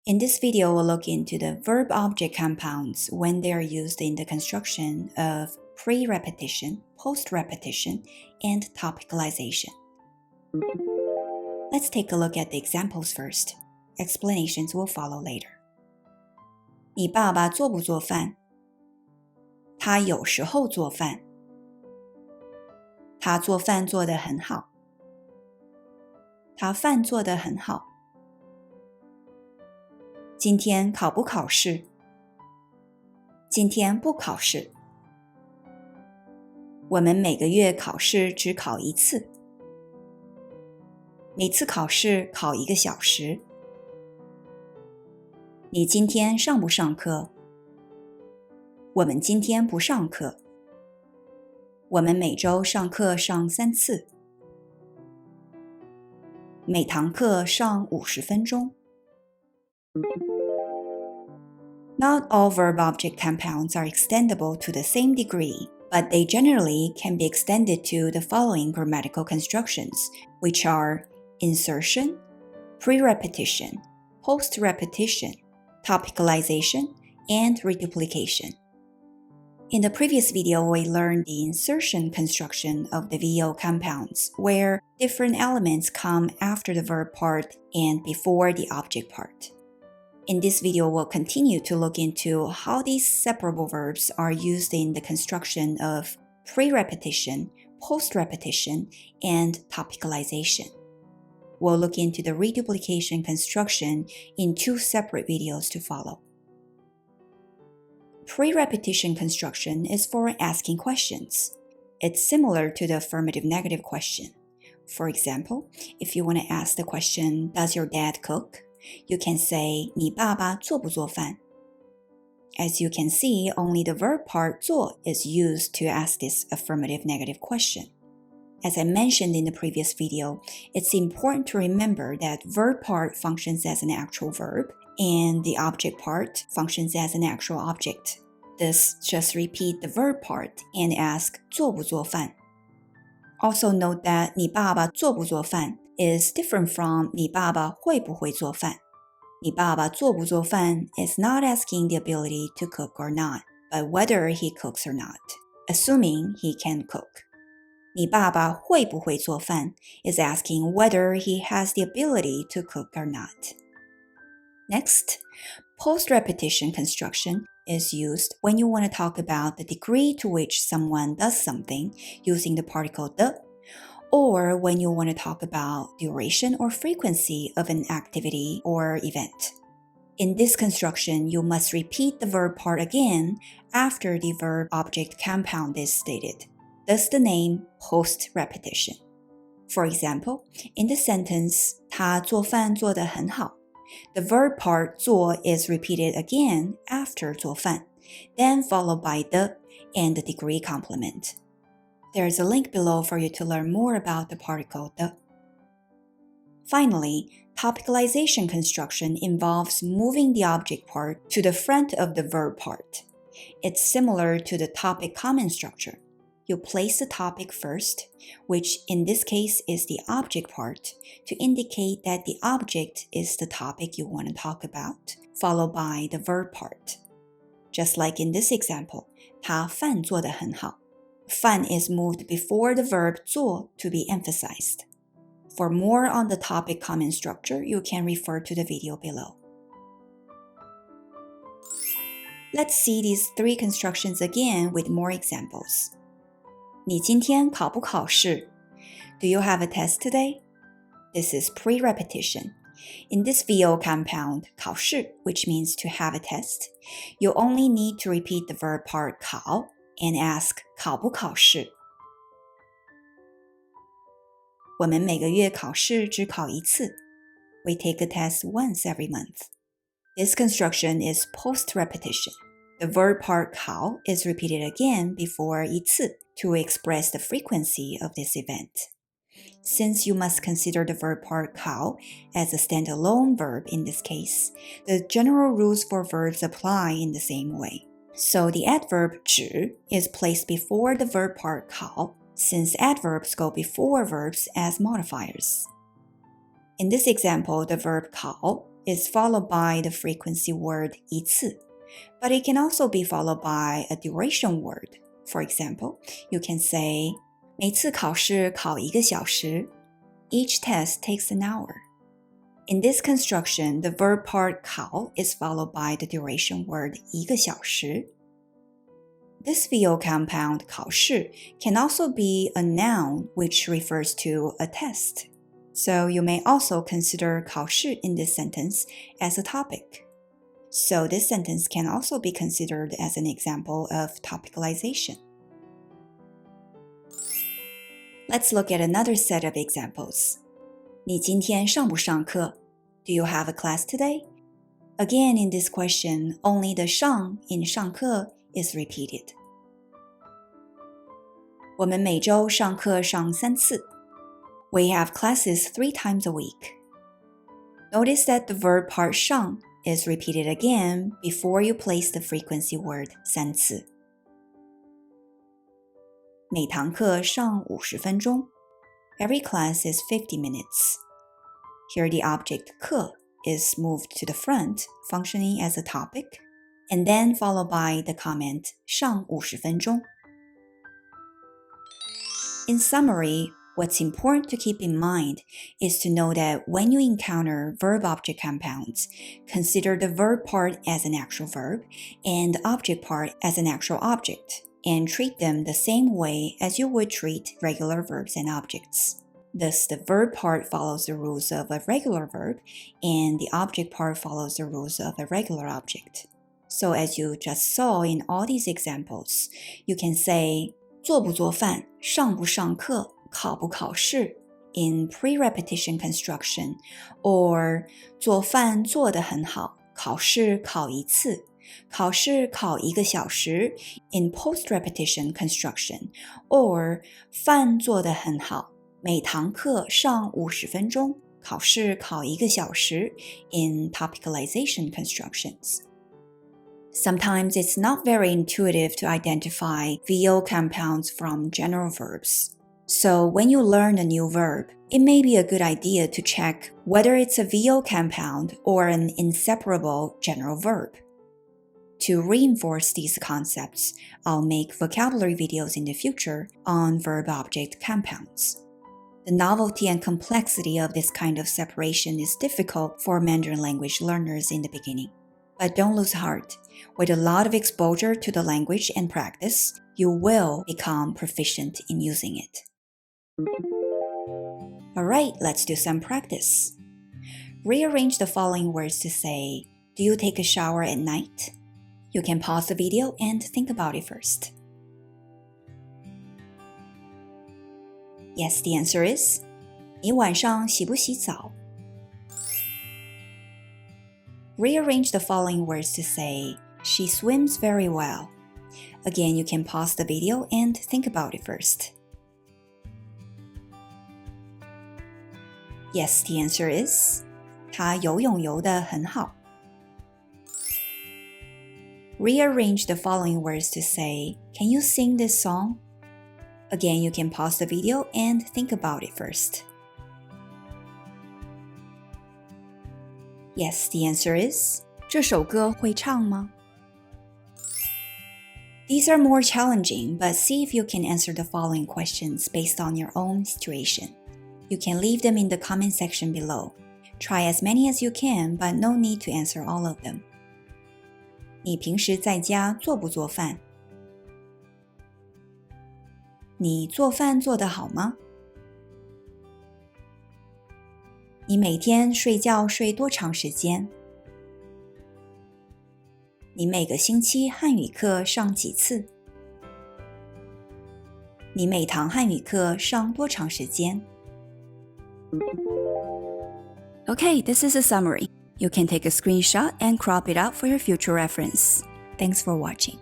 In this video, we'll look into the verb-object compounds when they are used in the construction of pre-repetition, post-repetition, and topicalization. Let's take a look at the examples first. Explanations will follow later. 你爸爸做不做饭？他有时候做饭。他做饭做得很好。他饭做得很好。今天考不考试？今天不考试。我们每个月考试只考一次。每次考试考1个小时。你今天上不上课？我们今天不上课。我们每周上课上3次。每堂课上50分钟。Not all verb-object compounds are extendable to the same degree, but they generally can be extended to the following grammatical constructions, which are insertion, pre-repetition, post-repetition, topicalization, and reduplication. In the previous video, we learned the insertion construction of the VO compounds, where different elements come after the verb part and before the object part. In this video, we'll continue to look into how these separable verbs are used in the construction of pre-repetition, post-repetition, and topicalization. We'll look into the reduplication construction in 2 separate videos to follow. Pre-repetition construction is for asking questions. It's similar to the affirmative negative question. For example, if you want to ask the question, does your dad cook? You can say, 你爸爸做不做饭? As you can see, only the verb part 做 is used to ask this affirmative negative question. As I mentioned in the previous video, it's important to remember that verb part functions as an actual verb, and the object part functions as an actual object. Thus, just repeat the verb part and ask 做不做饭? Also note that 你爸爸做不做饭 is different from 你爸爸会不会做饭. 你爸爸做不做饭 is not asking the ability to cook or not, but whether he cooks or not, assuming he can cook. 你爸爸会不会做饭 is asking whether he has the ability to cook or not. Next, post-repetition construction is used when you want to talk about the degree to which someone does something using the particle 的, or when you want to talk about duration or frequency of an activity or event. In this construction, you must repeat the verb part again after the verb-object compound is stated. Thus the name post-repetition. For example, in the sentence, 他做饭做得很好. The verb part 做 is repeated again after 做饭, then followed by 的 and the degree complement. There is a link below for you to learn more about the particle 的. Finally, topicalization construction involves moving the object part to the front of the verb part. It's similar to the topic comment structure. You place the topic first, which in this case is the object part, to indicate that the object is the topic you want to talk about, followed by the verb part. Just like in this example, 他饭做得很好. 饭 is moved before the verb 做 to be emphasized. For more on the topic comment structure, you can refer to the video below. Let's see these 3 constructions again with more examples. 你今天考不考试? Do you have a test today? This is pre-repetition. In this VO compound, 考试, which means to have a test, you only need to repeat the verb part 考 and ask 考不考试? 我们每个月考试只考1次. We take a test once every month. This construction is post-repetition. The verb part 考 is repeated again before 一次 to express the frequency of this event. Since you must consider the verb part 考 as a standalone verb in this case, the general rules for verbs apply in the same way. So the adverb 只 is placed before the verb part 考, since adverbs go before verbs as modifiers. In this example, the verb 考 is followed by the frequency word 一次, but it can also be followed by a duration word. For example, you can say 每次考试考1个小时. Each test takes an hour. In this construction, the verb part 考 is followed by the duration word 1个小时. This VO compound 考试 can also be a noun which refers to a test. So you may also consider 考试 in this sentence as a topic. So this sentence can also be considered as an example of topicalization. Let's look at another set of examples. 你今天上不上课? Do you have a class today? Again, in this question, only the 上 in 上课 is repeated. 我们每周上课上3次. We have classes 3 times a week. Notice that the verb part 上 is repeated again before you place the frequency word 3次. 每堂课上50分钟. Every class is 50 minutes. Here the object 课 is moved to the front, functioning as a topic, and then followed by the comment 上50分钟. In summary, what's important to keep in mind is to know that when you encounter verb-object compounds, consider the verb part as an actual verb and the object part as an actual object, and treat them the same way as you would treat regular verbs and objects. Thus, the verb part follows the rules of a regular verb, and the object part follows the rules of a regular object. So as you just saw in all these examples, you can say 做不做饭, 上不上课, 考不考试 in pre-repetition construction, or 做饭做得很好, 考试考1次, 考试考1个小时 in post-repetition construction, or 饭做得很好, 每堂课上50分钟, 考试考1个小时 in topicalization constructions. Sometimes it's not very intuitive to identify VO compounds from general verbs. So when you learn a new verb, it may be a good idea to check whether it's a VO compound or an inseparable general verb. To reinforce these concepts, I'll make vocabulary videos in the future on verb-object compounds. The novelty and complexity of this kind of separation is difficult for Mandarin language learners in the beginning. But don't lose heart. With a lot of exposure to the language and practice, you will become proficient in using it. Alright, let's do some practice. Rearrange the following words to say, do you take a shower at night? You can pause the video and think about it first. Yes, the answer is, 你晚上洗不洗澡? Rearrange the following words to say, she swims very well. Again, you can pause the video and think about it first. Yes, the answer is, 她游泳游得很好. Rearrange the following words to say, can you sing this song? Again, you can pause the video and think about it first. Yes, the answer is, 这首歌会唱吗? These are more challenging, but see if you can answer the following questions based on your own situation. You can leave them in the comment section below. Try as many as you can, but no need to answer all of them. 你平时在家做不做饭? 你做饭做得好吗? 你每天睡觉睡多长时间? 你每个星期汉语课上几次? 你每堂汉语课上多长时间? Okay, this is a summary. You can take a screenshot and crop it out for your future reference. Thanks for watching.